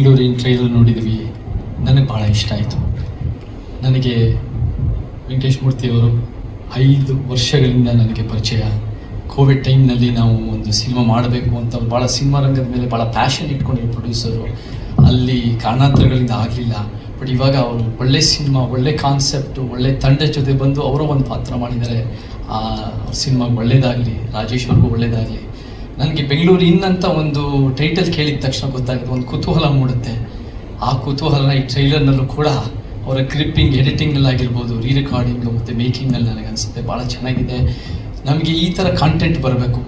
ಬೆಂಗಳೂರಿನ ಟ್ರೈಲರ್ ನೋಡಿದ್ವಿ. ನನಗೆ ಭಾಳ ಇಷ್ಟ ಆಯಿತು. ನನಗೆ ವೆಂಕಟೇಶ್ ಮೂರ್ತಿಯವರು 5 ವರ್ಷಗಳಿಂದ ನನಗೆ ಪರಿಚಯ. ಕೋವಿಡ್ ಟೈಮ್ನಲ್ಲಿ ನಾವು ಒಂದು ಸಿನಿಮಾ ಮಾಡಬೇಕು ಅಂತ ಭಾಳ ಸಿನಿಮಾ ರಂಗದ ಮೇಲೆ ಭಾಳ ಪ್ಯಾಷನ್ ಇಟ್ಕೊಂಡಿರೋ ಪ್ರೊಡ್ಯೂಸರು. ಅಲ್ಲಿ ಕಾರಣಾಂತರಗಳಿಂದ ಆಗಲಿಲ್ಲ. ಬಟ್ ಇವಾಗ ಅವರು ಒಳ್ಳೆ ಸಿನಿಮಾ, ಒಳ್ಳೆ ಕಾನ್ಸೆಪ್ಟು, ಒಳ್ಳೆ ತಂಡದ ಜೊತೆ ಬಂದು ಅವರು ಒಂದು ಪಾತ್ರ ಮಾಡಿದ್ದಾರೆ. ಆ ಸಿನಿಮಾಗೆ ಒಳ್ಳೇದಾಗಲಿ, ರಾಜೇಶ್ ಅವ್ರಿಗೂ ಒಳ್ಳೇದಾಗಲಿ. ನನಗೆ ಬೆಂಗಳೂರು ಇನ್ನಂತ ಒಂದು ಟೈಟಲ್ ಕೇಳಿದ ತಕ್ಷಣ ಗೊತ್ತಾಗುತ್ತೆ, ಒಂದು ಕುತೂಹಲ ಮೂಡುತ್ತೆ. ಆ ಕುತೂಹಲನ ಈ ಟ್ರೈಲರ್ನಲ್ಲೂ ಕೂಡ ಅವರ ಕ್ಲಿಪ್ಪಿಂಗ್, ಎಡಿಟಿಂಗಲ್ಲಾಗಿರ್ಬೋದು, ರೀ ರೆಕಾರ್ಡಿಂಗು ಮತ್ತು ಮೇಕಿಂಗಲ್ಲಿ ನನಗೆ ಅನಿಸುತ್ತೆ ಭಾಳ ಚೆನ್ನಾಗಿದೆ. ನಮಗೆ ಈ ಥರ ಕಂಟೆಂಟ್ ಬರಬೇಕು.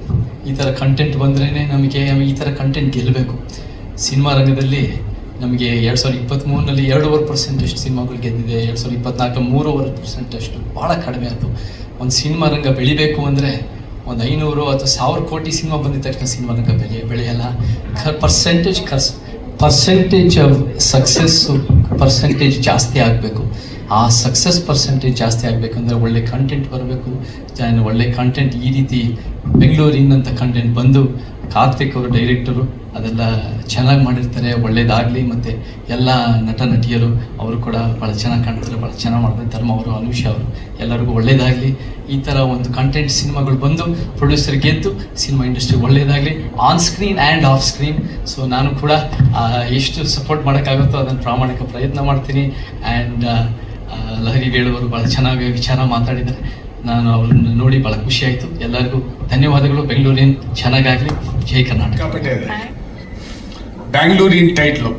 ಈ ಥರ ಕಂಟೆಂಟ್ ಬಂದ್ರೇ ನಮಗೆ ಈ ಥರ ಕಂಟೆಂಟ್ ಗೆಲ್ಲಬೇಕು. ಸಿನಿಮಾ ರಂಗದಲ್ಲಿ ನಮಗೆ 2023ರಲ್ಲಿ 2.5% ಸಿನಿಮಾಗಳು ಗೆದ್ದಿದೆ. 2024 3.5% ಭಾಳ ಕಡಿಮೆ ಆಯಿತು. ಒಂದು ಸಿನಿಮಾ ರಂಗ ಬೆಳಿಬೇಕು ಅಂದರೆ ಒಂದು 500 ಅಥವಾ 1000 ಕೋಟಿ ಸಿನಿಮಾ ಬಂದಿದ ತಕ್ಷಣ ಸಿನಿಮಾ ರಂಗ ಬೆಳೆಯಲ್ಲ. ಪರ್ಸೆಂಟೇಜ್ ಆಫ್ ಸಕ್ಸಸ್ಸು ಪರ್ಸೆಂಟೇಜ್ ಜಾಸ್ತಿ ಆಗಬೇಕು. ಆ ಸಕ್ಸಸ್ ಪರ್ಸೆಂಟೇಜ್ ಜಾಸ್ತಿ ಆಗಬೇಕಂದ್ರೆ ಒಳ್ಳೆ ಕಂಟೆಂಟ್ ಬರಬೇಕು. ಒಳ್ಳೆ ಕಂಟೆಂಟ್ ಈ ರೀತಿ ಬೆಂಗಳೂರಿನಂಥ ಕಂಟೆಂಟ್ ಬಂದು ಕಾರ್ತಿಕ್ ಅವರು ಡೈರೆಕ್ಟರು ಅದೆಲ್ಲ ಚೆನ್ನಾಗಿ ಮಾಡಿರ್ತಾರೆ. ಒಳ್ಳೇದಾಗಲಿ. ಮತ್ತು ಎಲ್ಲ ನಟ ನಟಿಯರು ಅವರು ಕೂಡ ಭಾಳ ಚೆನ್ನಾಗಿ ಕಾಣ್ತಾರೆ, ಭಾಳ ಚೆನ್ನಾಗಿ ಮಾಡ್ತಾರೆ. ಧರ್ಮ ಅವರು, ಅನುಷಾ ಅವರು, ಎಲ್ಲರಿಗೂ ಒಳ್ಳೇದಾಗಲಿ. ಈ ಥರ ಒಂದು ಕಂಟೆಂಟ್ ಸಿನಿಮಾಗಳು ಬಂದು ಪ್ರೊಡ್ಯೂಸರ್ ಗೆದ್ದು ಸಿನಿಮಾ ಇಂಡಸ್ಟ್ರಿ ಒಳ್ಳೇದಾಗಲಿ, on screen and off screen. So ನಾನು ಕೂಡ ಎಷ್ಟು ಸಪೋರ್ಟ್ ಮಾಡೋಕ್ಕಾಗುತ್ತೋ ಅದನ್ನು ಪ್ರಾಮಾಣಿಕ ಪ್ರಯತ್ನ ಮಾಡ್ತೀನಿ. ಆ್ಯಂಡ್ ಲಹರಿ ವೇಳುವರು ಭಾಳ ಚೆನ್ನಾಗಿ ವಿಚಾರ ಮಾತಾಡಿದ್ದಾರೆ. ನಾನು ಅವ್ರನ್ನ ನೋಡಿ ಭಾಳ ಖುಷಿ ಆಯಿತು. ಎಲ್ಲರಿಗೂ ಧನ್ಯವಾದಗಳು. ಬೆಂಗಳೂರಿನ ಚೆನ್ನಾಗಾಗಲಿ. ಜೈ ಕರ್ನಾಟಕ. ಬ್ಯಾಂಗ್ಳೂರಿನ ಟೈಟ್ಲು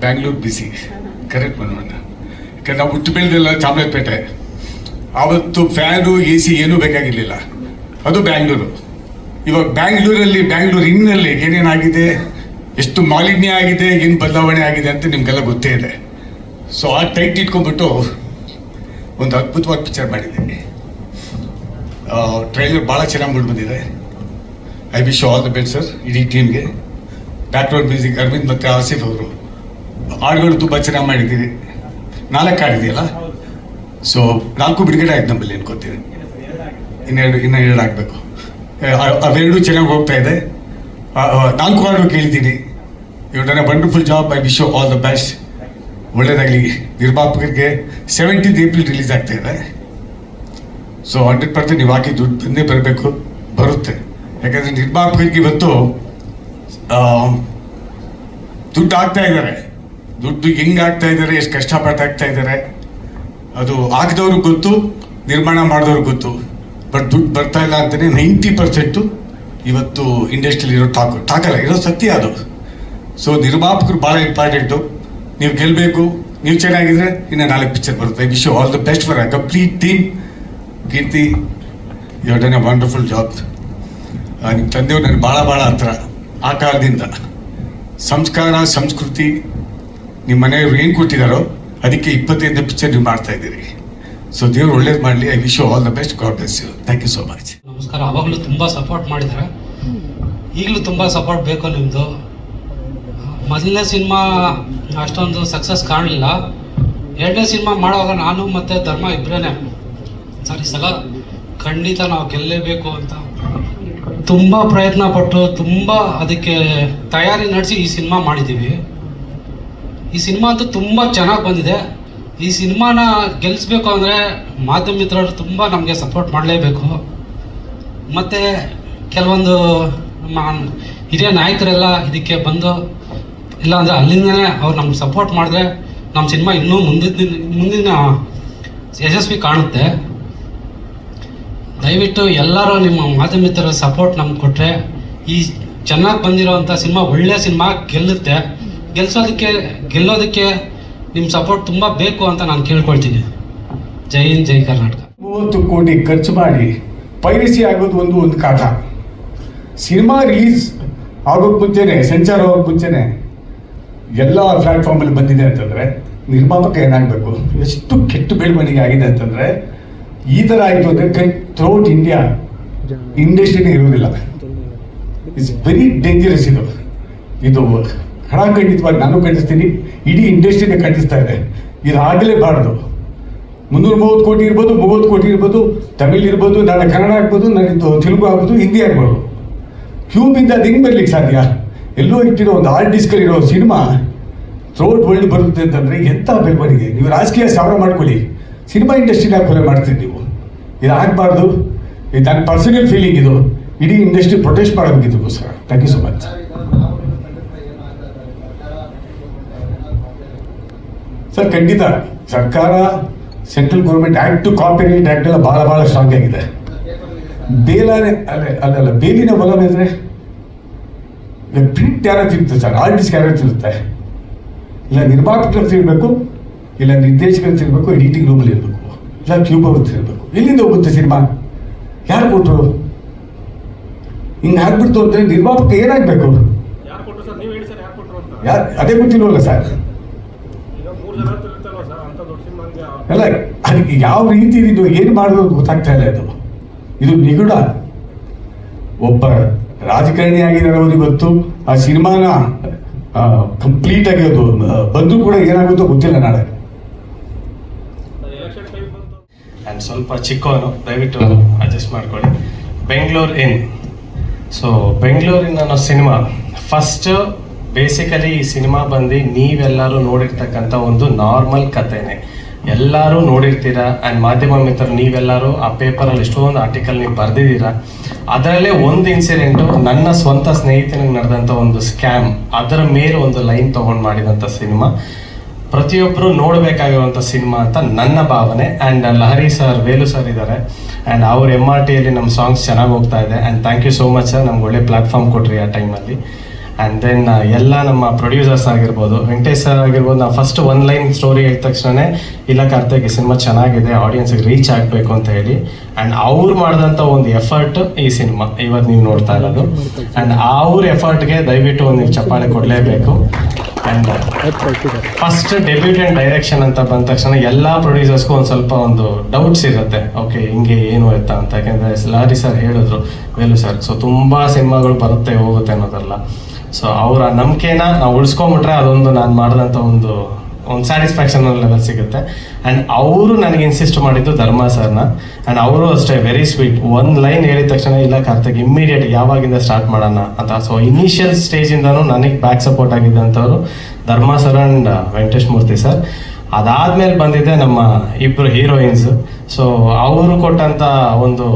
ಬ್ಯಾಂಗ್ಳೂರು ಬಿಸಿ ಕರೆಕ್ಟ್ ಮಾಡೋಣ. ಯಾಕಂದ್ರೆ ನಾವು ಹುಟ್ಟು ಬೆಳೆದೆಲ್ಲ ಚಾಮರಾಜಪೇಟೆ. ಆವತ್ತು ಫ್ಯಾನು AC ಏನೂ ಬೇಕಾಗಿರಲಿಲ್ಲ. ಅದು ಬ್ಯಾಂಗ್ಳೂರು. ಇವಾಗ ಬ್ಯಾಂಗ್ಳೂರು ಇನ್ನಲ್ಲಿ ಏನೇನಾಗಿದೆ, ಎಷ್ಟು ಮಾಲಿನ್ಯ ಆಗಿದೆ, ಏನು ಬದಲಾವಣೆ ಆಗಿದೆ ಅಂತ ನಿಮಗೆಲ್ಲ ಗೊತ್ತೇ ಇದೆ. ಸೊ ಆ ಟೈಟ್ ಇಟ್ಕೊಂಡ್ಬಿಟ್ಟು ಒಂದು ಅದ್ಭುತವಾದ ಪಿಕ್ಚರ್ ಮಾಡಿದ್ದೀನಿ. ಟ್ರೈಲರ್ ಭಾಳ ಚೆನ್ನಾಗಿ ಮೂಡಿ ಬಂದಿದೆ. I wish all the best sir ಇಡೀ ಟೀಮ್ಗೆ. ಬ್ಯಾಕ್ಗ್ರೌಂಡ್ ಮ್ಯೂಸಿಕ್ ಅರವಿಂದ್ ಮತ್ತು ಆಸಿಫ್ ಅವರು. ಹಾಡುಗಳು ತುಂಬ ಚೆನ್ನಾಗಿ ಮಾಡಿದ್ದೀವಿ. 4 ಹಾಡಿದೆಯಲ್ಲ. ಸೊ 4 ಬಿಡುಗಡೆ ಆಯ್ತು ನಮ್ಮಲ್ಲಿ ಅನ್ಕೋತೀವಿ. ಇನ್ನೆರಡು ಆಗಬೇಕು. ಅವೆರಡೂ ಚೆನ್ನಾಗಿ ಹೋಗ್ತಾ ಇದೆ. 4 ಹಾಡು ಕೇಳಿದ್ದೀನಿ. You done a wonderful job. I wish you all the best. ಒಳ್ಳೆಯದಾಗಲಿ. ನಿರ್ಮಾಪಕರಿಗೆ 17th ಏಪ್ರಿಲ್ ರಿಲೀಸ್ ಆಗ್ತಾ ಇದೆ. ಸೊ 100% ನೀವು ಹಾಕಿ ದುಡ್ಡು ಬಂದೇ ಬರಬೇಕು, ಬರುತ್ತೆ. ಯಾಕಂದರೆ ನಿರ್ಮಾಪಕರಿಗೆ ಇವತ್ತು ದುಡ್ಡು ಹಾಕ್ತಾ ಇದ್ದಾರೆ. ದುಡ್ಡು ಹೆಂಗೆ ಹಾಕ್ತಾ ಇದ್ದಾರೆ, ಎಷ್ಟು ಕಷ್ಟಪಟ್ಟು ಹಾಕ್ತಾ ಇದ್ದಾರೆ, ಅದು ಹಾಕಿದವ್ರಿಗೆ ಗೊತ್ತು, ನಿರ್ಮಾಣ ಮಾಡಿದವ್ರಿಗೆ ಗೊತ್ತು. ಬಟ್ ದುಡ್ಡು ಬರ್ತಾ ಇಲ್ಲ ಅಂತಲೇ 90% ಇವತ್ತು ಇಂಡಸ್ಟ್ರಿಯಲ್ಲಿ ಇರೋ ಟಾಕಲ್ಲ ಇರೋ ಸತ್ಯ ಅದು. ಸೊ ನಿರ್ಮಾಪಕರು ಭಾಳ ಇಂಪಾರ್ಟೆಂಟು. ನೀವು ಗೆಲ್ಲಬೇಕು. ನೀವು ಚೆನ್ನಾಗಿದ್ರೆ ಇನ್ನು 4 ಪಿಕ್ಚರ್ ಬರುತ್ತೆ. Wish you all the best for a complete team. Keerthi, you have done a wonderful job. ನಿಮ್ಮ ತಂದೆಯವ್ರು ನನಗೆ ಭಾಳ ಹತ್ರ. ಆ ಕಾಲದಿಂದ ಸಂಸ್ಕಾರ, ಸಂಸ್ಕೃತಿ ನಿಮ್ಮ ಮನೆಯವರು ಏನು ಕೊಟ್ಟಿದ್ದಾರೋ ಅದಕ್ಕೆ 25 ಪಿಕ್ಚರ್ ನೀವು ಮಾಡ್ತಾ ಇದ್ದೀರಿ. ಸೊ ದೇವ್ರು ಒಳ್ಳೇದು ಮಾಡಲಿ. I wish you all the best. God bless you. Thank you so much. ನಮಸ್ಕಾರ. ಅವಾಗಲೂ ತುಂಬ ಸಪೋರ್ಟ್ ಮಾಡಿದ್ದಾರೆ, ಈಗಲೂ ತುಂಬ ಸಪೋರ್ಟ್ ಬೇಕು ನಿಮ್ಮದು. ಮೊದಲನೇ ಸಿನಿಮಾ ಅಷ್ಟೊಂದು ಸಕ್ಸಸ್ ಕಾಣಲಿಲ್ಲ. 2ನೇ ಸಿನಿಮಾ ಮಾಡುವಾಗ ನಾನು ಮತ್ತು ಧರ್ಮ ಇಬ್ಬರೇ ಸರ್ ಈ ಸಲ ಖಂಡಿತ ನಾವು ಗೆಲ್ಲಲೇಬೇಕು ಅಂತ ತುಂಬ ಪ್ರಯತ್ನ ಪಟ್ಟು ತುಂಬ ಅದಕ್ಕೆ ತಯಾರಿ ನಡೆಸಿ ಈ ಸಿನಿಮಾ ಮಾಡಿದ್ದೀವಿ. ಈ ಸಿನಿಮಾ ಅಂತೂ ತುಂಬ ಚೆನ್ನಾಗಿ ಬಂದಿದೆ. ಈ ಸಿನಿಮಾನ ಗೆಲ್ಲಿಸ್ಬೇಕು ಅಂದರೆ ಮಾಧ್ಯಮ ಮಿತ್ರರು ತುಂಬ ನಮಗೆ ಸಪೋರ್ಟ್ ಮಾಡಲೇಬೇಕು. ಮತ್ತು ಕೆಲವೊಂದು ನಮ್ಮ ಹಿರಿಯ ನಾಯಕರೆಲ್ಲ ಇದಕ್ಕೆ ಬಂದು, ಇಲ್ಲಾಂದರೆ ಅಲ್ಲಿಂದನೇ ಅವ್ರು ನಮ್ಗೆ ಸಪೋರ್ಟ್ ಮಾಡಿದ್ರೆ ನಮ್ಮ ಸಿನಿಮಾ ಇನ್ನೂ ಮುಂದಿನ ಯಶಸ್ವಿ ಕಾಣುತ್ತೆ. ದಯವಿಟ್ಟು ಎಲ್ಲರೂ ನಿಮ್ಮ ಮಾಧ್ಯಮ ಮಿತ್ರರ ಸಪೋರ್ಟ್ ನಮ್ಗೆ ಕೊಟ್ಟರೆ ಈ ಚೆನ್ನಾಗಿ ಬಂದಿರೋವಂಥ ಸಿನಿಮಾ ಒಳ್ಳೆಯ ಸಿನಿಮಾ ಗೆಲ್ಲುತ್ತೆ. ಗೆಲ್ಲೋದಕ್ಕೆ ನಿಮ್ಮ ಸಪೋರ್ಟ್ ತುಂಬ ಬೇಕು ಅಂತ ನಾನು ಕೇಳ್ಕೊಳ್ತೀನಿ. ಜೈ ಹಿಂದ್, ಜೈ ಕರ್ನಾಟಕ. 30 ಕೋಟಿ ಖರ್ಚು ಮಾಡಿ ಪೈರಸಿ ಆಗೋದು ಒಂದು ಕಾಟ. ಸಿನಿಮಾ ರಿಲೀಸ್ ಆಗೋಕ್ಕೆ ಮುಂಚೆನೆ, ಸಂಚಾರ ಆಗೋಕ್ಕೆ ಮುಂಚೆನೆ ಎಲ್ಲ ಪ್ಲ್ಯಾಟ್ಫಾರ್ಮಲ್ಲಿ ಬಂದಿದೆ ಅಂತಂದರೆ ನಿರ್ಮಾಪಕ ಏನಾಗಬೇಕು. ಎಷ್ಟು ಕೆಟ್ಟ ಬೆಳವಣಿಗೆ ಆಗಿದೆ ಅಂತಂದರೆ ಈ ಥರ ಆಯಿತು ಅಂದರೆ ಥ್ರೂಔಟ್ ಇಂಡಿಯಾ ಇಂಡಸ್ಟ್ರಿನೇ ಇರೋದಿಲ್ಲ. It's very dangerous. ಇದು ಖಂಡಿತವಾಗಿ ನಾನು ಖಂಡಿಸ್ತೀನಿ. ಇಡೀ ಇಂಡಸ್ಟ್ರಿನೇ ಖಂಡಿಸ್ತಾ ಇದೆ. ಇದು ಆಗಲೇಬಾರ್ದು. 330 ಕೋಟಿ ಇರ್ಬೋದು, 30 ಕೋಟಿ ಇರ್ಬೋದು, ತಮಿಳ್ ಇರ್ಬೋದು, ನಾಳೆ ಕನ್ನಡ ಆಗ್ಬೋದು, ನಾಳೆ ತೆಲುಗು ಆಗ್ಬೋದು, ಹಿಂದಿ ಆಗ್ಬೋದು. ಕ್ಯೂಬಿಂದ ಅದು ಹೆಂಗೆ ಬರ್ಲಿಕ್ಕೆ ಸಾಧ್ಯ? ಎಲ್ಲೋ ಇಟ್ಟಿರೋ ಒಂದು ಹಾರ್ಡ್ ಡಿಸ್ಕಲ್ಲಿರೋ ಸಿನಿಮಾ ಥ್ರೋಟ್ ವರ್ಲ್ಡ್ ಬರುತ್ತೆ ಅಂತಂದರೆ ಎಂಥ ಬೆಳವಣಿಗೆ. ನೀವು ರಾಜಕೀಯ ಸಾವಿರ ಮಾಡ್ಕೊಳ್ಳಿ, ಸಿನಿಮಾ ಇಂಡಸ್ಟ್ರಿನ ಕೊಲೆ ಮಾಡ್ತೀರಿ ನೀವು. ಇದು ಆಗಬಾರ್ದು. ಇದು ನನ್ನ ಪರ್ಸನಲ್ ಫೀಲಿಂಗ್. ಇದು ಇಡೀ ಇಂಡಸ್ಟ್ರಿ ಪ್ರೊಟೆಸ್ಟ್ ಮಾಡಬೇಕಿದ್ದಕ್ಕೋಸ್ಕರ. Thank you so much. Sir ಖಂಡಿತ ಸರ್ಕಾರ central government act copyright act ಎಲ್ಲ ಭಾಳ ಸ್ಟ್ರಾಂಗ್ ಆಗಿದೆ. ಅಲ್ಲ ಬೇಲಿನ ಹೊಲ ಬೇದ್ರೆ ಪ್ರಿಂಟ್ ಯಾರು ತಿರುತ್ತೆ ಸರ್, ಆರ್ಟಿಸ್ಟ್ ಯಾರು ತಿರುತ್ತೆ? ಇಲ್ಲ ನಿರ್ಮಾಪಕರು ತಿರ್ಬೇಕು, ಇಲ್ಲ ನಿರ್ದೇಶಕರು ತಿರ್ಬೇಕು, ಎಡಿಟಿಂಗ್ ರೂಮಲ್ಲಿ ಇರಬೇಕು, ಇಲ್ಲ ಕ್ಯೂಬ್ ಅವ್ರು ತಿರ್ಬೇಕು. ಎಲ್ಲಿಂದ ಹೋಗುತ್ತೆ ಸಿನಿಮಾ? ಯಾರು ಕೊಟ್ಟರು? ಹಿಂಗೆ ಆಗ್ಬಿಡ್ತು ಅಂದರೆ ನಿರ್ಮಾಪಕ ಏನಾಗಬೇಕು? ಯಾರು ಅದೇ ಗೊತ್ತಿಲ್ವಲ್ಲ ಸರ್. ಅಲ್ಲ ಅದಕ್ಕೆ ಯಾವ ರೀತಿ ಇದು ಏನು ಮಾಡೋದು ಗೊತ್ತಾಗ್ತಾ ಇಲ್ಲ. ಇದು ನಿಗೂಢ. ಒಬ್ಬ ರಾಜಕಾರಣಿ ಆಗಿದ್ದಾರೆ, ಅವ್ರಿಗೆ ಗೊತ್ತು. ಆ ಸಿನಿಮಾನ ಕಂಪ್ಲೀಟ್ ಆಗಿ ಅದು ಬಂದರೂ ಕೂಡ ಏನಾಗುತ್ತೋ ಗೊತ್ತಿಲ್ಲ ನಾಳೆ. ಆ್ಯಂಡ್ ಸ್ವಲ್ಪ ಚಿಕ್ಕವನು, ದಯವಿಟ್ಟು ಅಡ್ಜಸ್ಟ್ ಮಾಡ್ಕೊಳ್ಳಿ. ಬೆಂಗಳೂರು ಇನ್. ಸೊ ಬೆಂಗಳೂರಿನ ಅನ್ನೋ ಸಿನಿಮಾ ಫಸ್ಟ್ ಬೇಸಿಕಲಿ ಈ ಸಿನಿಮಾ ಬಂದು ನೀವೆಲ್ಲರೂ ನೋಡಿರ್ತಕ್ಕಂಥ ಒಂದು ನಾರ್ಮಲ್ ಕಥೆನೇ. ಎಲ್ಲರೂ ನೋಡಿರ್ತೀರ. ಆ್ಯಂಡ್ ಮಾಧ್ಯಮ ಮಿತ್ರರು ನೀವೆಲ್ಲರೂ ಆ ಪೇಪರಲ್ಲಿ ಎಷ್ಟೊಂದು ಆರ್ಟಿಕಲ್ ನೀವು ಬರೆದಿದ್ದೀರಾ. ಅದರಲ್ಲೇ ಒಂದು ಇನ್ಸಿಡೆಂಟು ನನ್ನ ಸ್ವಂತ ಸ್ನೇಹಿತನಿಗೆ ನಡೆದಂಥ ಒಂದು ಸ್ಕ್ಯಾಮ್, ಅದರ ಮೇಲೆ ಒಂದು ಲೈನ್ ತೊಗೊಂಡು ಮಾಡಿದಂಥ ಸಿನಿಮಾ. ಪ್ರತಿಯೊಬ್ಬರು ನೋಡಬೇಕಾಗಿರುವಂಥ ಸಿನಿಮಾ ಅಂತ ನನ್ನ ಭಾವನೆ. And Lahari sir, Velu sir ಇದ್ದಾರೆ. ಆ್ಯಂಡ್ ಅವ್ರ MRTಯಲ್ಲಿ ನಮ್ಮ ಸಾಂಗ್ಸ್ ಚೆನ್ನಾಗಿ ಹೋಗ್ತಾ ಇದೆ. And thank you so much sir, ನಮ್ಗೆ ಒಳ್ಳೆ ಪ್ಲ್ಯಾಟ್ಫಾರ್ಮ್ ಕೊಟ್ರಿ ಆ ಟೈಮಲ್ಲಿ. ಆ್ಯಂಡ್ ದೆನ್ ಎಲ್ಲ ನಮ್ಮ ಪ್ರೊಡ್ಯೂಸರ್ಸ್ ಆಗಿರ್ಬೋದು, ವೆಂಕಟೇಶ್ ಸರ್ ಆಗಿರ್ಬೋದು, ನಾವು ಫಸ್ಟ್ ಒನ್ ಲೈನ್ ಸ್ಟೋರಿ ಹೇಳಿದ ತಕ್ಷಣವೇ ಇಲ್ಲ ಕಾರ್ತಿಕ್, ಈ ಸಿನಿಮಾ ಚೆನ್ನಾಗಿದೆ, ಆಡಿಯನ್ಸ್ಗೆ ರೀಚ್ ಆಗಬೇಕು ಅಂತ ಹೇಳಿ. ಆ್ಯಂಡ್ ಅವ್ರು ಮಾಡಿದಂಥ ಒಂದು ಎಫರ್ಟ್ ಈ ಸಿನಿಮಾ ಇವತ್ತು ನೀವು ನೋಡ್ತಾ ಇರೋದು. ಆ್ಯಂಡ್ ಅವ್ರ ಎಫರ್ಟ್ಗೆ ದಯವಿಟ್ಟು ಒಂದು ನೀವು ಚಪ್ಪಾಳೆ ಕೊಡಲೇಬೇಕು. ಆ್ಯಂಡ್ ಫಸ್ಟ್ ಡೆಬ್ಯೂಟೆಂಟ್ ಡೈರೆಕ್ಷನ್ ಅಂತ ಬಂದ ತಕ್ಷಣ ಎಲ್ಲ ಪ್ರೊಡ್ಯೂಸರ್ಸ್ಗೂ ಒಂದು ಸ್ವಲ್ಪ ಒಂದು ಡೌಟ್ಸ್ ಇರುತ್ತೆ. ಓಕೆ ಹಿಂಗೆ ಏನು ಎತ್ತಾ ಅಂತ. ಯಾಕೆಂದರೆ ಲಹರಿ ಸರ್ ಹೇಳಿದ್ರು, ವೇಲು ಸರ್, ಸೊ ತುಂಬ ಸಿನಿಮಾಗಳು ಬರುತ್ತೆ ಹೋಗುತ್ತೆ ಅನ್ನೋದಲ್ಲ. ಸೊ ಅವರ ನಂಬಿಕೆನ ನಾವು ಉಳಿಸ್ಕೊಂಬಿಟ್ರೆ ಅದೊಂದು ನಾನು ಮಾಡಿದಂಥ ಒಂದು ಸ್ಯಾಟಿಸ್ಫ್ಯಾಕ್ಷನ್ ಲೆವೆಲ್ ಸಿಗುತ್ತೆ. ಆ್ಯಂಡ್ ಅವರು ನನಗೆ ಇನ್ಸಿಸ್ಟ್ ಮಾಡಿದ್ದು ಧರ್ಮ ಸರ್ನ. ಆ್ಯಂಡ್ ಅವರು ಅಷ್ಟೇ ವೆರಿ ಸ್ವೀಟ್. ಒಂದು ಲೈನ್ ಹೇಳಿದ ತಕ್ಷಣ ಇಲ್ಲ ಕಾರ್ತಿಕ್ ಇಮ್ಮಿಡಿಯೇಟ್ ಯಾವಾಗಿಂದ ಸ್ಟಾರ್ಟ್ ಮಾಡೋಣ ಅಂತ. ಸೊ ಇನಿಷಿಯಲ್ ಸ್ಟೇಜಿಂದನೂ ನನಗೆ ಬ್ಯಾಕ್ ಸಪೋರ್ಟ್ ಆಗಿದ್ದಂಥವ್ರು ಧರ್ಮ sir and Venkatesh Murthy sir. ಅದಾದಮೇಲೆ ಬಂದಿದೆ ನಮ್ಮ ಇಬ್ಬರು ಹೀರೋಯಿನ್ಸ್. ಸೊ ಅವರು ಕೊಟ್ಟಂಥ ಒಂದು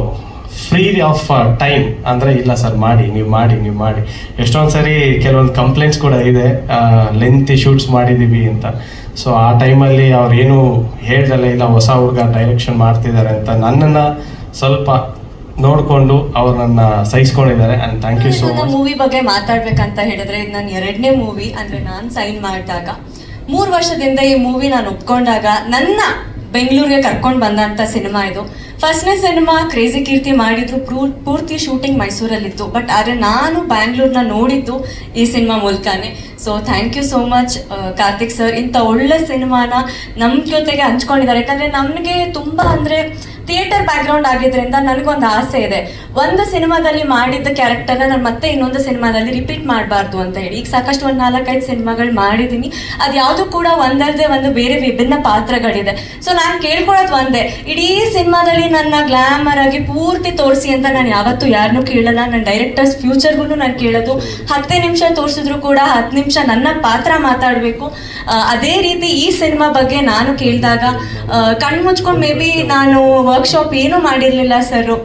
ಫ್ರೀ ಆಫ್ ಟೈಮ್ ಅಂದರೆ ಇಲ್ಲ ಸರ್ ನೀವು ಮಾಡಿ. ಎಷ್ಟೊಂದು ಸರಿ ಕೆಲವೊಂದು ಕಂಪ್ಲೇಂಟ್ಸ್ ಕೂಡ ಇದೆ, ಲೆಂತಿ ಶೂಟ್ಸ್ ಮಾಡಿದ್ದೀವಿ ಅಂತ. ಸೊ ಆ ಟೈಮಲ್ಲಿ ಅವ್ರು ಏನು ಹೇಳ್ದಲ್ಲ, ಇಲ್ಲ ಹೊಸ ಹುಡುಗ ಡೈರೆಕ್ಷನ್ ಮಾಡ್ತಿದ್ದಾರೆ ಅಂತ ನನ್ನನ್ನು ಸ್ವಲ್ಪ ನೋಡಿಕೊಂಡು ಅವ್ರು ನನ್ನ ಸಹಿಸ್ಕೊಂಡಿದ್ದಾರೆ. And thank you so much. Movie ಬಗ್ಗೆ ಮಾತಾಡ್ಬೇಕಂತ ಹೇಳಿದ್ರೆ ಇದು ನನ್ನ 2ನೇ ಮೂವಿ. ಅಂದರೆ ನಾನು ಸೈನ್ ಮಾಡಿದಾಗ 3 ವರ್ಷದಿಂದ ಈ ಮೂವಿ ನಾನು ಒಪ್ಕೊಂಡಾಗ ನನ್ನ ಬೆಂಗಳೂರಿಗೆ ಕರ್ಕೊಂಡು ಬಂದಂಥ ಸಿನಿಮಾ ಇದು. ಫಸ್ಟ್ನೇ ಸಿನಿಮಾ ಕ್ರೇಜಿ ಕೀರ್ತಿ ಮಾಡಿದ್ರು, ಪೂರ್ತಿ ಶೂಟಿಂಗ್ ಮೈಸೂರಲ್ಲಿತ್ತು. ಬಟ್ ಆದರೆ ನಾನು ಬ್ಯಾಂಗ್ಳೂರ್ನ ನೋಡಿದ್ದು ಈ ಸಿನಿಮಾ ಮೂಲಕನೇ. So thank you so much Karthik sir, ಇಂಥ ಒಳ್ಳೆ ಸಿನಿಮಾನ ನಮ್ಮ ಜೊತೆಗೆ ಹಂಚ್ಕೊಂಡಿದ್ದಾರೆ. ಯಾಕಂದರೆ ನಮಗೆ ತುಂಬ ಅಂದರೆ ಥಿಯೇಟರ್ ಬ್ಯಾಕ್ಗ್ರೌಂಡ್ ಆಗಿದ್ದರಿಂದ ನನಗೊಂದು ಆಸೆ ಇದೆ, ಒಂದು ಸಿನಿಮಾದಲ್ಲಿ ಮಾಡಿದ್ದ ಕ್ಯಾರೆಕ್ಟರ್ನ ನಾನು ಮತ್ತೆ ಇನ್ನೊಂದು ಸಿನಿಮಾದಲ್ಲಿ ರಿಪೀಟ್ ಮಾಡಬಾರ್ದು ಅಂತ ಹೇಳಿ. ಈಗ ಸಾಕಷ್ಟು ಒಂದು 4-5 ಸಿನಿಮಾಗಳು ಮಾಡಿದ್ದೀನಿ, ಅದು ಯಾವುದು ಕೂಡ ಒಂದರದೇ ಒಂದು ಬೇರೆ ವಿಭಿನ್ನ ಪಾತ್ರಗಳಿದೆ. ಸೊ ನಾನು ಕೇಳ್ಕೊಳ್ಳೋದು ಒಂದೇ, ಇಡೀ ಸಿನಿಮಾದಲ್ಲಿ ನನ್ನ ಗ್ಲಾಮರ್ ಆಗಿ ಪೂರ್ತಿ ತೋರಿಸಿ ಅಂತ ನಾನು ಯಾವತ್ತೂ ಯಾರನ್ನೂ ಕೇಳಲ್ಲ. ನನ್ನ ಡೈರೆಕ್ಟರ್ಸ್ ಫ್ಯೂಚರ್ಗೂ ನಾನು ಕೇಳೋದು 10 ನಿಮಿಷ ತೋರಿಸಿದ್ರು ಕೂಡ 10 ನಿಮಿಷ ನನ್ನ ಪಾತ್ರ ಮಾತಾಡಬೇಕು. ಅದೇ ರೀತಿ ಈ ಸಿನಿಮಾ ಬಗ್ಗೆ ನಾನು ಕೇಳಿದಾಗ ಕಣ್ಣು ಮುಚ್ಕೊಂಡು ಮೇ ಬಿ ನಾನು ವರ್ಕ್ಶಾಪ್ ಏನೂ ಮಾಡಿರಲಿಲ್ಲ ಸರ್.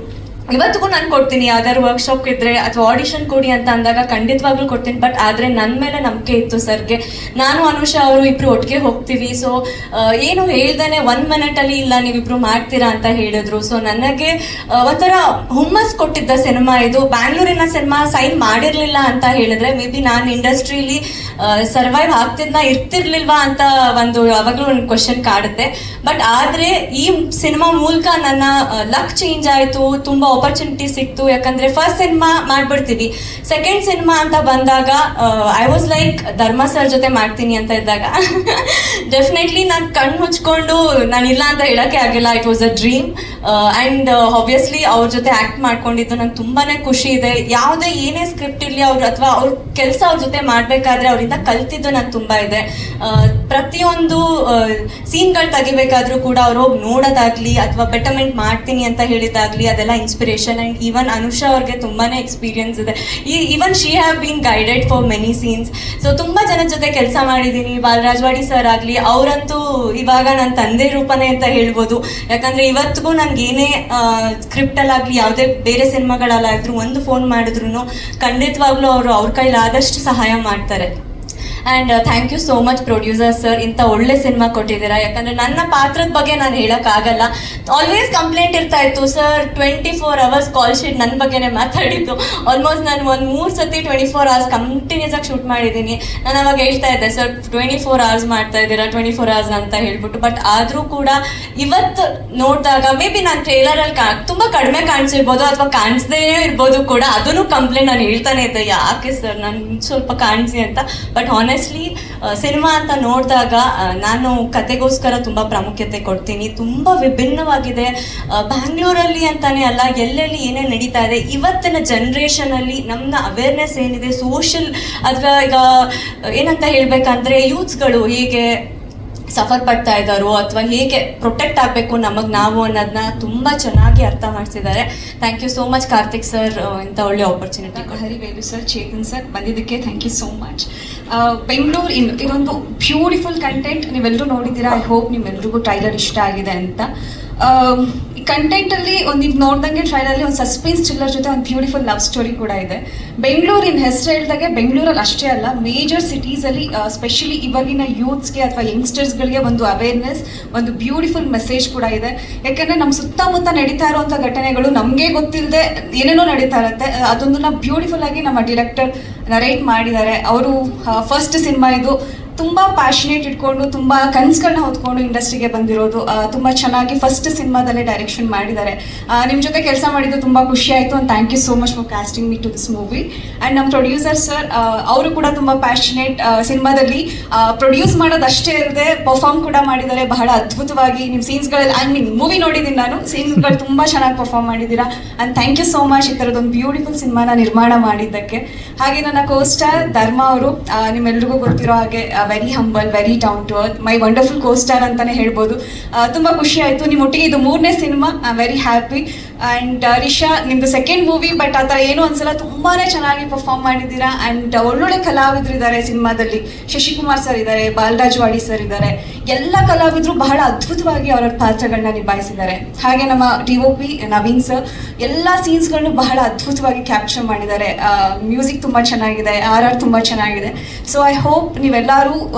ಇವತ್ತಿಗೂ ನಾನು ಕೊಡ್ತೀನಿ, ಯಾವ್ದಾದ್ರು ವರ್ಕ್ಶಾಪ್ ಇದ್ದರೆ ಅಥವಾ ಆಡಿಷನ್ ಕೊಡಿ ಅಂತ ಅಂದಾಗ ಖಂಡಿತವಾಗ್ಲೂ ಕೊಡ್ತೀನಿ. ಬಟ್ ಆದರೆ ನನ್ನ ಮೇಲೆ ನಂಬಿಕೆ ಇತ್ತು ಸರ್ಗೆ. ನಾನು ಅನುಷಾ ಅವರು ಇಬ್ಬರು ಒಟ್ಟಿಗೆ ಹೋಗ್ತೀವಿ. ಸೊ ಏನು ಹೇಳ್ದೇನೆ 1 ಮಿನಿಟಲ್ಲಿ ಇಲ್ಲ ನೀವಿಬ್ರು ಮಾಡ್ತೀರಾ ಅಂತ ಹೇಳಿದ್ರು. ಸೊ ನನಗೆ ಒಂಥರ ಹುಮ್ಮಸ್ ಕೊಟ್ಟಿದ್ದ ಸಿನಿಮಾ ಇದು. ಬ್ಯಾಂಗ್ಳೂರಿನ ಸಿನಿಮಾ ಸೈನ್ ಮಾಡಿರಲಿಲ್ಲ ಅಂತ ಹೇಳಿದ್ರೆ ಮೇ ಬಿ ನಾನು ಇಂಡಸ್ಟ್ರೀಲಿ ಸರ್ವೈವ್ ಇರ್ತಿರ್ಲಿಲ್ವಾ ಅಂತ ಯಾವಾಗಲೂ ಒಂದು ಕ್ವಶನ್ ಕಾಡುತ್ತೆ. ಬಟ್ ಆದರೆ ಈ ಸಿನಿಮಾ ಮೂಲಕ ನನ್ನ ಲಕ್ ಚೇಂಜ್ ಆಯಿತು, ತುಂಬ ಆಪರ್ಚುನಿಟಿ ಸಿಕ್ತು. ಯಾಕಂದರೆ ಫಸ್ಟ್ ಸಿನಿಮಾ ಮಾಡಿಬಿಡ್ತೀವಿ, ಸೆಕೆಂಡ್ ಸಿನಿಮಾ ಅಂತ ಬಂದಾಗ ಐ ವಾಸ್ ಲೈಕ್ ಧರ್ಮ ಸರ್ ಜೊತೆ ಮಾಡ್ತೀನಿ ಅಂತ ಇದ್ದಾಗ ಡೆಫಿನೆಟ್ಲಿ ನಾನು ಕಣ್ಣು ಮುಚ್ಕೊಂಡು ನಾನಿಲ್ಲ ಅಂತ ಹೇಳೋಕ್ಕೆ ಆಗಿಲ್ಲ. It was a dream. And obviously ಅವ್ರ ಜೊತೆ ಆ್ಯಕ್ಟ್ ಮಾಡ್ಕೊಂಡಿದ್ದು ನಂಗೆ ತುಂಬಾ ಖುಷಿ ಇದೆ. ಯಾವುದೇ ಏನೇ ಸ್ಕ್ರಿಪ್ಟ್ ಇರಲಿ ಅವ್ರು ಅಥವಾ ಅವ್ರ ಕೆಲಸ ಅವ್ರ ಜೊತೆ ಮಾಡಬೇಕಾದ್ರೆ ಅವರಿಂದ ಕಲ್ತಿದ್ದು ನಂಗೆ ತುಂಬ ಇದೆ. ಪ್ರತಿಯೊಂದು ಸೀನ್ಗಳು ತೆಗಿಬೇಕಾದ್ರೂ ಕೂಡ ಅವ್ರು ಹೋಗಿ ನೋಡೋದಾಗಲಿ ಅಥವಾ ಬೆಟರ್ಮೆಂಟ್ ಮಾಡ್ತೀನಿ ಅಂತ ಹೇಳಿದಾಗಲಿ ಅದೆಲ್ಲ inspiration inspiration. And even Anusha ಅವ್ರಿಗೆ ತುಂಬಾ ಎಕ್ಸ್ಪೀರಿಯನ್ಸ್ ಇದೆ. Even she have been guided for many scenes. So ತುಂಬ ಜನದ ಜೊತೆ ಕೆಲಸ ಮಾಡಿದ್ದೀನಿ. ಬಾಲರಾಜವಾಡಿ ಸರ್ ಆಗಲಿ, ಅವರಂತೂ ಇವಾಗ ನನ್ನ ತಂದೆ ರೂಪನೇ ಅಂತ ಹೇಳ್ಬೋದು. ಯಾಕಂದರೆ ಇವತ್ತಿಗೂ ನನಗೇನೇ ಸ್ಕ್ರಿಪ್ಟಲ್ಲಾಗಲಿ ಯಾವುದೇ ಬೇರೆ ಸಿನಿಮಾಗಳಲ್ಲಾದರೂ ಒಂದು ಫೋನ್ ಮಾಡಿದ್ರು ಖಂಡಿತವಾಗ್ಲೂ ಅವರು ಅವ್ರ ಕೈಲಾದಷ್ಟು ಸಹಾಯ ಮಾಡ್ತಾರೆ. And thank you so much producer sir, ಇಂಥ ಒಳ್ಳೆ ಸಿನಿಮಾ ಕೊಟ್ಟಿದ್ದೀರಾ. ಯಾಕಂದರೆ ನನ್ನ ಪಾತ್ರದ ಬಗ್ಗೆ ನಾನು ಹೇಳೋಕ್ಕಾಗಲ್ಲ. ಆಲ್ವೇಸ್ ಕಂಪ್ಲೇಂಟ್ ಇರ್ತಾ ಇತ್ತು, ಸರ್ 24 hours ಕಾಲ್ ಶೀಟ್ ನನ್ನ ಬಗ್ಗೆನೇ ಮಾತಾಡಿದ್ದು. ಆಲ್ಮೋಸ್ಟ್ ನಾನು ಒಂದು 3 ಸತಿ 24 hours ಕಂಟಿನ್ಯೂಸ್ ಆಗಿ ಶೂಟ್ ಮಾಡಿದ್ದೀನಿ. ನಾನು ಅವಾಗ ಹೇಳ್ತಾ ಇದ್ದೆ, ಸರ್ 24 hours ಮಾಡ್ತಾ ಇದ್ದೀರಾ, 24 hours ಅಂತ ಹೇಳ್ಬಿಟ್ಟು. ಬಟ್ ಆದರೂ ಕೂಡ ಇವತ್ತು ನೋಡಿದಾಗ ಮೇ ಬಿ ನಾನು ಟ್ರೇಲರಲ್ಲಿ ತುಂಬ ಕಡಿಮೆ ಕಾಣಿಸಿರ್ಬೋದು ಅಥವಾ ಕಾಣಿಸ್ದೇ ಇರ್ಬೋದು ಕೂಡ. ಅದನ್ನು ಕಂಪ್ಲೇಂಟ್ ನಾನು ಹೇಳ್ತಾನೆ ಇದ್ದೆ, ಯಾಕೆ ಸರ್ ನಾನು ಸ್ವಲ್ಪ ಕಾಣಿಸಿ ಅಂತ. ಬಟ್ ಆನೆಸ್ಟ್ಲಿ ಸಿನಿಮಾ ಅಂತ ನೋಡಿದಾಗ ನಾನು ಕತೆಗೋಸ್ಕರ ತುಂಬ ಪ್ರಾಮುಖ್ಯತೆ ಕೊಡ್ತೀನಿ. ತುಂಬ ವಿಭಿನ್ನವಾಗಿದೆ. ಬ್ಯಾಂಗ್ಳೂರಲ್ಲಿ ಅಂತಾನೆ ಅಲ್ಲ, ಎಲ್ಲೆಲ್ಲಿ ಏನೇನು ನಡೀತಾ ಇದೆ ಇವತ್ತಿನ ಜನ್ರೇಷನಲ್ಲಿ ನಮ್ಮ ಅವೇರ್ನೆಸ್ ಏನಿದೆ ಸೋಷಲ್, ಅಥವಾ ಈಗ ಏನಂತ ಹೇಳಬೇಕಂದ್ರೆ ಯೂತ್ಸ್ಗಳು ಹೇಗೆ ಸಫರ್ ಪಡ್ತಾ ಇದ್ದಾರೋ ಅಥವಾ ಹೇಗೆ ಪ್ರೊಟೆಕ್ಟ್ ಆಗಬೇಕು ನಮಗೆ ನಾವು ಅನ್ನೋದನ್ನ ತುಂಬ ಚೆನ್ನಾಗಿ ಅರ್ಥ ಮಾಡಿಸಿದ್ದಾರೆ. Thank you so much Karthik sir, ಇಂಥ ಒಳ್ಳೆ opportunity. Harivelu sir, Chetan sir ಬಂದಿದ್ದಕ್ಕೆ thank you so much. Bengaluru ಇದೊಂದು ಬ್ಯೂಟಿಫುಲ್ ಕಂಟೆಂಟ್, ನೀವೆಲ್ಲರೂ ನೋಡಿದ್ದೀರಾ. ಐ ಹೋಪ್ ನಿಮ್ಮೆಲ್ರಿಗೂ ಟ್ರೈಲರ್ ಇಷ್ಟ ಆಗಿದೆ ಅಂತ. ಕಂಟೆಂಟಲ್ಲಿ ಒಂದು ಇದು ನೋಡ್ದಂಗೆ ಟ್ರೈಲಲ್ಲಿ ಒಂದು ಸಸ್ಪೆನ್ಸ್ ಥ್ರಿಲ್ಲರ್ ಜೊತೆ ಒಂದು ಬ್ಯೂಟಿಫುಲ್ ಲವ್ ಸ್ಟೋರಿ ಕೂಡ ಇದೆ. ಬೆಂಗಳೂರಿನ ಹೆಸರು ಹೇಳಿದಾಗೆ ಬೆಂಗಳೂರಲ್ಲಿ ಅಷ್ಟೇ ಅಲ್ಲ, ಮೇಜರ್ ಸಿಟೀಸಲ್ಲಿ ಸ್ಪೆಷಲಿ ಇವಾಗಿನ ಯೂತ್ಸ್ಗೆ ಅಥವಾ ಯಂಗ್ಸ್ಟರ್ಸ್ಗಳಿಗೆ ಒಂದು ಅವೇರ್ನೆಸ್, ಒಂದು ಬ್ಯೂಟಿಫುಲ್ ಮೆಸೇಜ್ ಕೂಡ ಇದೆ. ಯಾಕೆಂದರೆ ನಮ್ಮ ಸುತ್ತಮುತ್ತ ನಡೀತಾ ಇರುವಂಥ ಘಟನೆಗಳು ನಮಗೆ ಗೊತ್ತಿಲ್ಲದೆ ಏನೇನೋ ನಡೀತಾ ಇರುತ್ತೆ. ಅದೊಂದನ್ನ ಬ್ಯೂಟಿಫುಲ್ ಆಗಿ ನಮ್ಮ ಡಿರೆಕ್ಟರ್ ನರೇಟ್ ಮಾಡಿದ್ದಾರೆ. ಅವರು ಫಸ್ಟ್ ಸಿನಿಮಾ ಇದು. ತುಂಬ ಪ್ಯಾಷನೇಟ್ ಇಟ್ಕೊಂಡು ತುಂಬ ಕನಸುಗಳನ್ನ ಹೊತ್ಕೊಂಡು ಇಂಡಸ್ಟ್ರಿಗೆ ಬಂದಿರೋದು. ತುಂಬ ಚೆನ್ನಾಗಿ ಫಸ್ಟ್ ಸಿನಿಮಾದಲ್ಲೇ ಡೈರೆಕ್ಷನ್ ಮಾಡಿದ್ದಾರೆ. ನಿಮ್ಮ ಜೊತೆ ಕೆಲಸ ಮಾಡಿದ್ದು ತುಂಬ ಖುಷಿ ಆಯಿತು. And thank you so much for casting me to this movie. And ನಮ್ಮ ಪ್ರೊಡ್ಯೂಸರ್ ಸರ್, ಅವರು ಕೂಡ ತುಂಬ ಪ್ಯಾಷನೇಟ್. ಸಿನಿಮಾದಲ್ಲಿ ಪ್ರೊಡ್ಯೂಸ್ ಮಾಡೋದಷ್ಟೇ ಇಲ್ಲದೆ ಪರ್ಫಾರ್ಮ್ ಕೂಡ ಮಾಡಿದ್ದಾರೆ ಬಹಳ ಅದ್ಭುತವಾಗಿ. ನಿಮ್ಮ ಸೀನ್ಸ್ಗಳಲ್ಲಿ, ಐ ಮೀನ್ ಮೂವಿ ನೋಡಿದ್ದೀನಿ ನಾನು, ಸೀನ್ಸ್ಗಳು ತುಂಬ ಚೆನ್ನಾಗಿ ಪರ್ಫಾರ್ಮ್ ಮಾಡಿದ್ದೀರಾ. And thank you so much ಈ ಥರದೊಂದು ಬ್ಯೂಟಿಫುಲ್ ಸಿನಿಮಾನ ನಿರ್ಮಾಣ ಮಾಡಿದ್ದಕ್ಕೆ. ಹಾಗೆ ನನ್ನ ಕೋಸ್ಟಾರ್ ಧರ್ಮ ಅವರು, ನಿಮ್ಮೆಲ್ರಿಗೂ ಗೊತ್ತಿರೋ ಹಾಗೆ very humble, very down to earth, my wonderful costar ಅಂತಲೇ ಹೇಳ್ಬೋದು. ತುಂಬ ಖುಷಿ ಆಯಿತು ನಿಮ್ಮೊಟ್ಟಿಗೆ. ಇದು 3ನೇ cinema, I am very happy. And Risha, ನಿಮ್ಮದು ಸೆಕೆಂಡ್ ಮೂವಿ, ಬಟ್ ಆ ಥರ ಏನೂ ಅನ್ಸಲ್ಲ, ತುಂಬಾ ಚೆನ್ನಾಗಿ ಪರ್ಫಾರ್ಮ್ ಮಾಡಿದ್ದೀರಾ. ಆ್ಯಂಡ್ ಒಳ್ಳೊಳ್ಳೆ ಕಲಾವಿದರು ಇದ್ದಾರೆ ಸಿನಿಮಾದಲ್ಲಿ. ಶಶಿಕುಮಾರ್ ಸರ್ ಇದ್ದಾರೆ, ಬಾಲರಾಜವಾಡಿ ಸರ್ ಇದ್ದಾರೆ. ಎಲ್ಲ ಕಲಾವಿದರು ಬಹಳ ಅದ್ಭುತವಾಗಿ ಅವರ ಪಾತ್ರಗಳನ್ನ ನಿಭಾಯಿಸಿದ್ದಾರೆ. ಹಾಗೆ ನಮ್ಮ DOP ನವೀನ್ ಸರ್ ಎಲ್ಲ ಸೀನ್ಸ್ಗಳನ್ನು ಬಹಳ ಅದ್ಭುತವಾಗಿ ಕ್ಯಾಪ್ಚರ್ ಮಾಡಿದ್ದಾರೆ. ಮ್ಯೂಸಿಕ್ ತುಂಬ ಚೆನ್ನಾಗಿದೆ, RR ತುಂಬ ಚೆನ್ನಾಗಿದೆ. ಸೊ ಐ ಹೋಪ್ ನೀವೆಲ್ಲರೂ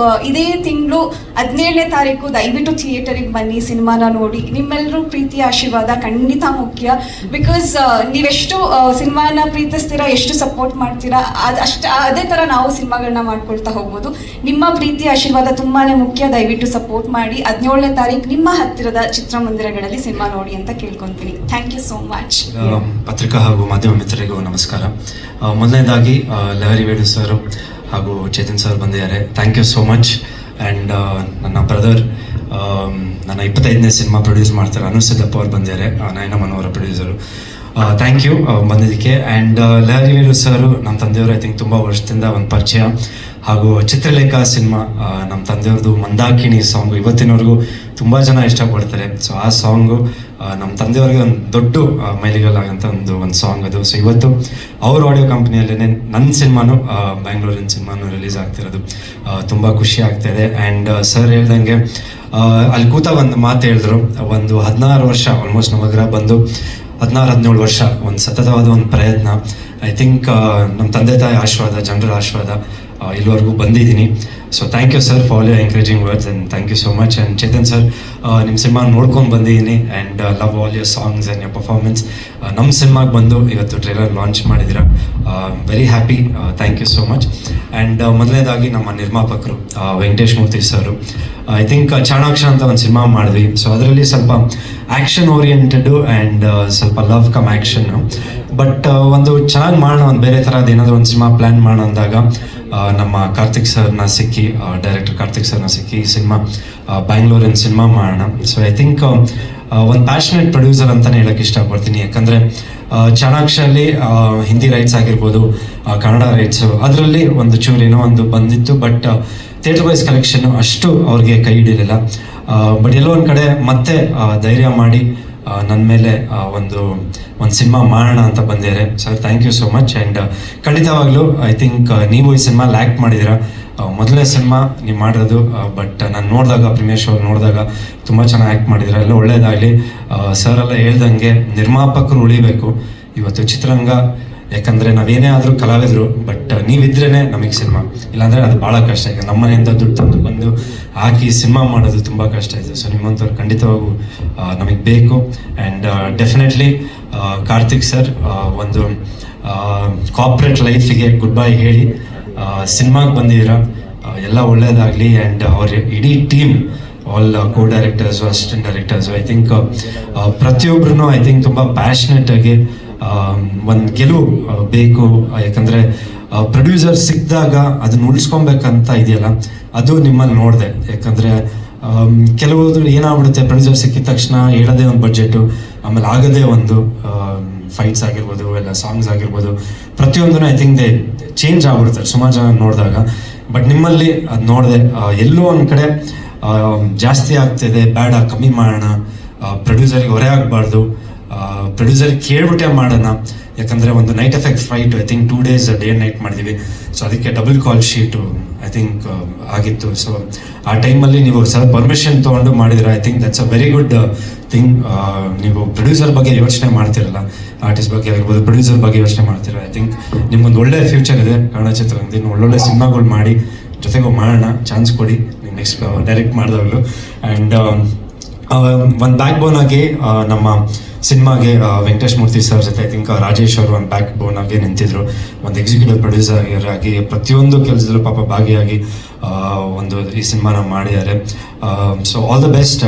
ಇದೇ ತಿಂಗಳು 17ನೇ ತಾರೀಕು ದಯವಿಟ್ಟು ಥಿಯೇಟರಿಗೆ ಬನ್ನಿ, ಸಿನಿಮಾನ ನೋಡಿ. ನಿಮ್ಮೆಲ್ಲರೂ ಪ್ರೀತಿಯ ಆಶೀರ್ವಾದ ಖಂಡಿತ ಮುಖ್ಯ. ಬಿಕಾಸ್ ನೀವೆಷ್ಟು ಸಿನಿಮಾನ ಪ್ರೀತಿಸ್ತೀರಾ, ಎಷ್ಟು ಸಪೋರ್ಟ್ ಮಾಡ್ತೀರಾ, ಅದೇ ಥರ ನಾವು ಸಿನಿಮಾಗಳನ್ನ ಮಾಡ್ಕೊಳ್ತಾ ಹೋಗ್ಬೋದು. ನಿಮ್ಮ ಪ್ರೀತಿಯ ಆಶೀರ್ವಾದ ತುಂಬಾ ಮುಖ್ಯ. ದಯವಿಟ್ಟು ಸಪೋರ್ಟ್ ಮಾಡಿ. 17ನೇ ತಾರೀಕು ನಿಮ್ಮ ಹತ್ತಿರದ ಚಿತ್ರಮಂದಿರಗಳಲ್ಲಿ ಸಿನಿಮಾ ನೋಡಿ ಅಂತ ಕೇಳ್ಕೊತೀನಿ. Thank you so much. ಪತ್ರಿಕಾ ಹಾಗೂ ಮಾಧ್ಯಮ ಮಿತ್ರರಿಗೂ ನಮಸ್ಕಾರ. ಮೊದಲನೇದಾಗಿ ಲಹರಿವೇಲು ಸರ್ ಹಾಗೂ ಚೇತನ್ ಸರ್ ಬಂದಿದ್ದಾರೆ. Thank you so much. And ನನ್ನ ಬ್ರದರ್, ನನ್ನ 25ನೇ ಸಿನಿಮಾ ಪ್ರೊಡ್ಯೂಸ್ ಮಾಡ್ತಾರೆ ಅನುಸಿದ್ದಪ್ಪ ಅವ್ರು ಬಂದಿದ್ದಾರೆ, Nayana Manohara producer. Thank you ಬಂದಿದ್ದಕ್ಕೆ. ಆ್ಯಂಡ್ ಲಹರಿವೇಲು ಸರು ನಮ್ಮ ತಂದೆಯವರು ಐ ಥಿಂಕ್ ತುಂಬ ವರ್ಷದಿಂದ ಒಂದು ಪರಿಚಯ. ಹಾಗೂ ಚಿತ್ರಲೇಖ ಸಿನಿಮಾ ನಮ್ಮ ತಂದೆಯವ್ರದ್ದು ಮಂದಾಕಿಣಿ ಸಾಂಗು ಇವತ್ತಿನವರೆಗೂ ತುಂಬ ಜನ ಇಷ್ಟಪಡ್ತಾರೆ. ಸೊ ಆ ಸಾಂಗು ನಮ್ಮ ತಂದೆಯವ್ರಿಗೆ ಒಂದು ದೊಡ್ಡ ಮೈಲಿಗಲ್ಲಾಗಂಥ ಒಂದು ಸಾಂಗ್ ಅದು. ಸೊ ಇವತ್ತು ಅವ್ರ ಆಡಿಯೋ ಕಂಪ್ನಿಯಲ್ಲೇ ನನ್ನ ಸಿನಿಮಾನು, ಬ್ಯಾಂಗ್ಳೂರಿನ ಸಿನಿಮಾನು ರಿಲೀಸ್ ಆಗ್ತಿರೋದು ತುಂಬ ಖುಷಿ ಆಗ್ತಾಯಿದೆ. ಆ್ಯಂಡ್ ಸರ್ ಹೇಳ್ದಂಗೆ ಅಲ್ಲಿ ಕೂತ ಒಂದು ಮಾತು ಹೇಳಿದ್ರು, ಒಂದು 16 ವರ್ಷ ಆಲ್ಮೋಸ್ಟ್ ನವಗ್ರಹ ಬಂದು 16-17 ವರ್ಷ ಒಂದು ಸತತವಾದ ಒಂದು ಪ್ರಯತ್ನ. ಐ ಥಿಂಕ್ ನಮ್ಮ ತಂದೆ ತಾಯಿ ಆಶೀರ್ವಾದ, ಜನರ ಆಶೀರ್ವಾದ ಇಲ್ಲಿವರೆಗೂ ಬಂದಿದ್ದೀನಿ. So thank you sir for all your encouraging words and thank you so much. And Chetan sir, ನಿಮ್ಮ ಸಿನಿಮಾ ನೋಡ್ಕೊಂಡು ಬಂದಿದ್ದೀನಿ and love all your songs and your performance. ನಮ್ಮ ಸಿನಿಮಾಗೆ ಬಂದು ಇವತ್ತು ಟ್ರೇಲರ್ ಲಾಂಚ್ ಮಾಡಿದ್ದೀರಾ, very happy. Thank you so much. And ಮೊದಲನೇದಾಗಿ ನಮ್ಮ ನಿರ್ಮಾಪಕರು Venkatesh Murthy sir, I think Chanaksha ಅಂತ ಒಂದು ಸಿನಿಮಾ ಮಾಡಿದ್ವಿ. ಸೊ ಅದರಲ್ಲಿ ಸ್ವಲ್ಪ ಆ್ಯಕ್ಷನ್ ಓರಿಯೆಂಟೆಡು ಆ್ಯಂಡ್ ಸ್ವಲ್ಪ ಲವ್ ಕಮ್ ಆ್ಯಕ್ಷನ್. ಬಟ್ ಒಂದು ಚೆನ್ನಾಗಿ ಮಾಡೋಣ, ಒಂದು ಬೇರೆ ಥರದ್ದು ಏನಾದರೂ ಒಂದು ಸಿನಿಮಾ ಪ್ಲ್ಯಾನ್ ಮಾಡೋಣ ಅಂದಾಗ ನಮ್ಮ ಕಾರ್ತಿಕ್ ಸರ್ನ ಸಿಕ್ಕಿ, ಡೈರೆಕ್ಟರ್ ಕಾರ್ತಿಕ್ ಸರ್ನ ಸಿಕ್ಕಿ ಈ ಸಿನಿಮಾ ಬ್ಯಾಂಗ್ಳೂರಿನ ಸಿನಿಮಾ ಮಾಡೋಣ. ಸೊ ಐ ಥಿಂಕ್ ಒಂದು ಪ್ಯಾಷನೇಟ್ ಪ್ರೊಡ್ಯೂಸರ್ ಅಂತಲೇ ಹೇಳೋಕ್ಕೆ ಇಷ್ಟಪಡ್ತೀನಿ. ಯಾಕಂದರೆ ಚಾಣಾಕ್ಷಲ್ಲಿ ಹಿಂದಿ ರೈಟ್ಸ್ ಆಗಿರ್ಬೋದು, ಕನ್ನಡ ರೈಟ್ಸು ಅದರಲ್ಲಿ ಒಂದು ಚೂರೇನೋ ಒಂದು ಬಂದಿತ್ತು. ಬಟ್ ಥಿಯೇಟರ್ ವೈಸ್ ಕಲೆಕ್ಷನ್ನು ಅಷ್ಟು ಅವ್ರಿಗೆ ಕೈ ಹಿಡಿಲಿಲ್ಲ. ಬಟ್ ಎಲ್ಲೋ ಒಂದು ಕಡೆ ಮತ್ತೆ ಧೈರ್ಯ ಮಾಡಿ ನನ್ನ ಮೇಲೆ ಒಂದು ಸಿನಿಮಾ ಮಾಡೋಣ ಅಂತ ಬಂದಿದ್ದಾರೆ. Sir thank you so much. And ಖಂಡಿತವಾಗ್ಲೂ ಐ ಥಿಂಕ್ ನೀವು ಈ ಸಿನಿಮಾ ಲ್ಯಾಕ್ ಮಾಡಿದ್ದೀರಾ. ಮೊದಲನೇ ಸಿನಿಮಾ ನೀವು ಮಾಡಿರೋದು, ಬಟ್ ನಾನು ನೋಡಿದಾಗ ಪ್ರೀಮಿಯರ್ ಶೋ ನೋಡಿದಾಗ ತುಂಬ ಚೆನ್ನಾಗಿ ಆ್ಯಕ್ಟ್ ಮಾಡಿದ್ದೀರಾ, ಎಲ್ಲ ಒಳ್ಳೇದಾಗಲಿ. ಸರ್ ಎಲ್ಲ ಹೇಳ್ದಂಗೆ ನಿರ್ಮಾಪಕರು ಉಳಿಬೇಕು ಇವತ್ತು ಚಿತ್ರರಂಗ. ಯಾಕಂದರೆ ನಾವೇನೇ ಆದರೂ ಕಲಾವಿದರು, ಬಟ್ ನೀವಿದ್ರೇ ನಮಗೆ ಸಿನಿಮಾ, ಇಲ್ಲಾಂದರೆ ಅದು ಭಾಳ ಕಷ್ಟ. ಈಗ ನಮ್ಮ ಮನೆಯಿಂದ ದುಡ್ಡು ತಂದು ಬಂದು ಹಾಕಿ ಸಿನಿಮಾ ಮಾಡೋದು ತುಂಬ ಕಷ್ಟ ಇದೆ. ಸೊ ನಿಮ್ಮಂಥವ್ರು ಖಂಡಿತವಾಗೂ ನಮಗೆ ಬೇಕು. ಆ್ಯಂಡ್ ಡೆಫಿನೆಟ್ಲಿ ಕಾರ್ತಿಕ್ ಸರ್ ಒಂದು ಕಾರ್ಪೊರೇಟ್ ಲೈಫಿಗೆ ಗುಡ್ ಬೈ ಹೇಳಿ ಸಿನಿಮಾಗೆ ಬಂದಿದ್ದೀರಾ. ಎಲ್ಲ ಒಳ್ಳೇದಾಗಲಿ. ಆ್ಯಂಡ್ ಅವ್ರ ಇಡೀ team, all co directors, assistant directors, I think ಪ್ರತಿಯೊಬ್ಬರೂ ಐ ಥಿಂಕ್ ತುಂಬ ಪ್ಯಾಷನೆಟಾಗಿ ಒಂದು ಗೆಲುವು ಬೇಕು. ಯಾಕಂದರೆ ಪ್ರೊಡ್ಯೂಸರ್ ಸಿಕ್ಕಿದಾಗ ಅದನ್ನ ಉಳಿಸ್ಕೊಬೇಕಂತ ಇದೆಯಲ್ಲ, ಅದು ನಿಮ್ಮಲ್ಲಿ ನೋಡಿದೆ. ಯಾಕಂದರೆ ಕೆಲವರು ಏನಾಗ್ಬಿಡುತ್ತೆ, ಪ್ರೊಡ್ಯೂಸರ್ ಸಿಕ್ಕಿದ ತಕ್ಷಣ ಹೇಳೋದೇ ಒಂದು ಬಡ್ಜೆಟು, ಆಮೇಲೆ ಆಗೋದೇ ಒಂದು ಫೈಟ್ಸ್ ಆಗಿರ್ಬೋದು, ಎಲ್ಲ ಸಾಂಗ್ಸ್ ಆಗಿರ್ಬೋದು, ಪ್ರತಿಯೊಂದೂ ಐ ಥಿಂಕ್ ಚೇಂಜ್ ಆಗ್ಬಿಡ್ತಾರೆ ಸುಮಾರು ಜನ ನೋಡಿದಾಗ. ಬಟ್ ನಿಮ್ಮಲ್ಲಿ ಅದು ನೋಡಿದೆ, ಎಲ್ಲೋ ಒಂದು ಕಡೆ ಜಾಸ್ತಿ ಆಗ್ತಿದೆ, ಬೇಡ ಕಮ್ಮಿ ಮಾಡೋಣ, ಪ್ರೊಡ್ಯೂಸರಿಗೆ ಹೊರೆ ಆಗಬಾರ್ದು, ಪ್ರೊಡ್ಯೂಸರಿಗೆ ಕೇಳ್ಬಿಟ್ಟೆ ಮಾಡೋಣ. ಯಾಕಂದರೆ ಒಂದು night effect fight I think 2 days day and night ಮಾಡಿದ್ದೀವಿ. ಸೊ ಅದಕ್ಕೆ double call sheet I think ಆಗಿತ್ತು. ಸೊ ಆ ಟೈಮಲ್ಲಿ ನೀವು ಸ್ವಲ್ಪ ಪರ್ಮಿಷನ್ ತೊಗೊಂಡು ಮಾಡಿದ್ರೆ I think that's a very good thing. ನೀವು ಪ್ರೊಡ್ಯೂಸರ್ ಬಗ್ಗೆ ಯೋಚನೆ ಮಾಡ್ತಿರಲ್ಲ, ಆರ್ಟಿಸ್ಟ್ ಬಗ್ಗೆ ಆಗಿರ್ಬೋದು, ಪ್ರೊಡ್ಯೂಸರ್ ಬಗ್ಗೆ ಯೋಚನೆ ಮಾಡ್ತೀರ. ಐ ಥಿಂಕ್ ನಿಮ್ಗೊಂದು ಒಳ್ಳೆ ಫ್ಯೂಚರ್ ಇದೆ ಕನ್ನಡ ಚಿತ್ರರಂಗದಲ್ಲಿ. ಒಳ್ಳೊಳ್ಳೆ ಸಿನಿಮಾಗಳು ಮಾಡಿ ಜೊತೆಗೂ ಮಾಡೋಣ, ಚಾನ್ಸ್ ಕೊಡಿ ನೀವು ನೆಕ್ಸ್ಟ್ ಡೈರೆಕ್ಟ್ ಮಾಡಿದಾಗಲೂ. ಆ್ಯಂಡ್ ಒಂದು ಬ್ಯಾಕ್ ಬೋನ್ ಆಗಿ ನಮ್ಮ ಸಿನಿಮಾಗೆ ವೆಂಕಟೇಶ್ ಮೂರ್ತಿ ಸರ್ ಜೊತೆ ಐ ಥಿಂಕ್ ರಾಜೇಶ್ ಅವರು ಒಂದು ಬ್ಯಾಕ್ ಬೋನ್ ಆಗಿ ನಿಂತಿದ್ರು. ಒಂದು ಎಕ್ಸಿಕ್ಯೂಟಿವ್ ಪ್ರೊಡ್ಯೂಸರ್ ಆಗಿ ಪ್ರತಿಯೊಂದು ಕೆಲಸದಲ್ಲೂ ಪಾಪ ಭಾಗಿಯಾಗಿ ಒಂದು ಈ ಸಿನಿಮಾನ ಮಾಡಿದ್ದಾರೆ. So all the best.